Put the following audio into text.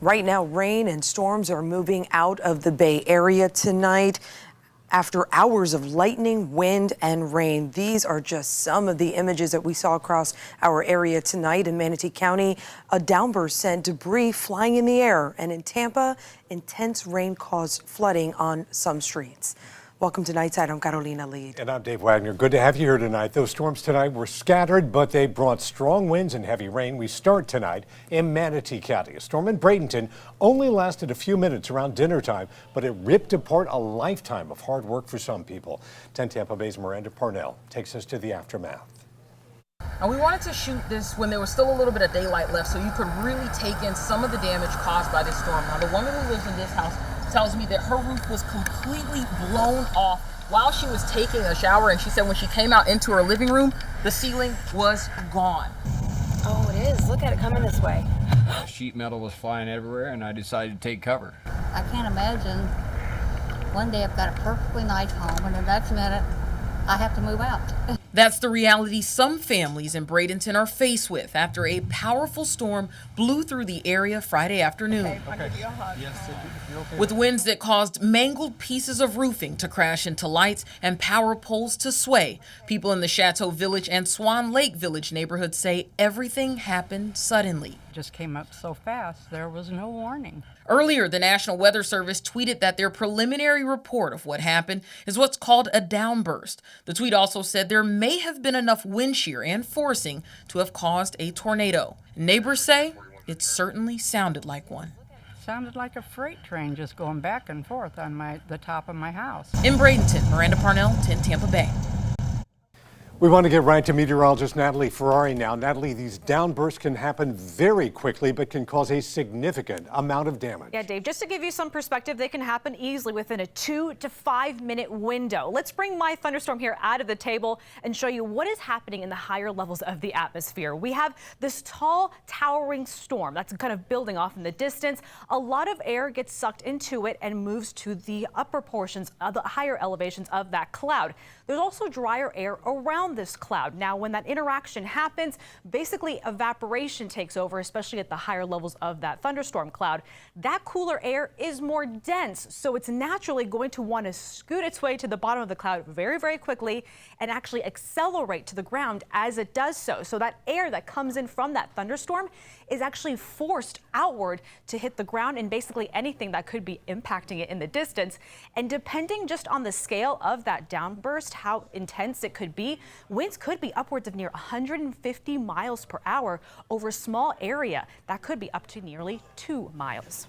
Right now, rain and storms are moving out of the Bay Area tonight. After hours of lightning, wind, and rain, these are just some of the images that we saw across our area tonight. In Manatee County, a downburst sent debris flying in the air, and in Tampa, intense rain caused flooding on some streets. Welcome to Nightside. I'm Carolina Lead. And I'm Dave Wagner. Good to have you here tonight. Those storms tonight were scattered, but they brought strong winds and heavy rain. We start tonight in Manatee County. A storm in Bradenton only lasted a few minutes around dinner time, but it ripped apart a lifetime of hard work for some people. 10 Tampa Bay's Miranda Parnell takes us to the aftermath. And we wanted to shoot this when there was still a little bit of daylight left so you could really take in some of the damage caused by this storm. Now, the woman who lives in this house tells me that her roof was completely blown off while she was taking a shower, and she said when she came out into her living room, the ceiling was gone. Oh, it is. Look at it coming this way. Sheet metal was flying everywhere, and I decided to take cover. I can't imagine one day I've got a perfectly nice home, and the next minute I have to move out. That's the reality some families in Bradenton are faced with after a powerful storm blew through the area Friday afternoon. Okay. Yes, okay. With winds that caused mangled pieces of roofing to crash into lights and power poles to sway. People in the Chateau Village and Swan Lake Village neighborhoods say everything happened suddenly. Just came up so fast, there was no warning. Earlier, the National Weather Service tweeted that their preliminary report of what happened is what's called a downburst. The tweet also said there may have been enough wind shear and forcing to have caused a tornado. Neighbors say it certainly sounded like one. Sounded like a freight train just going back and forth on the top of my house. In Bradenton, Miranda Parnell, 10 Tampa Bay. We want to get right to meteorologist Natalie Ferrari now. Natalie, these downbursts can happen very quickly, but can cause a significant amount of damage. Yeah, Dave, just to give you some perspective, they can happen easily within a 2 to 5 minute window. Let's bring my thunderstorm here out of the table and show you what is happening in the higher levels of the atmosphere. We have this tall, towering storm that's kind of building off in the distance. A lot of air gets sucked into it and moves to the upper portions of the higher elevations of that cloud. There's also drier air around this cloud. Now, when that interaction happens, basically evaporation takes over, especially at the higher levels of that thunderstorm cloud. That cooler air is more dense, so it's naturally going to want to scoot its way to the bottom of the cloud very, very quickly and actually accelerate to the ground as it does so. So that air that comes in from that thunderstorm is actually forced outward to hit the ground and basically anything that could be impacting it in the distance. And depending just on the scale of that downburst, how intense it could be, winds could be upwards of near 150 miles per hour over a small area. That could be up to nearly 2 miles.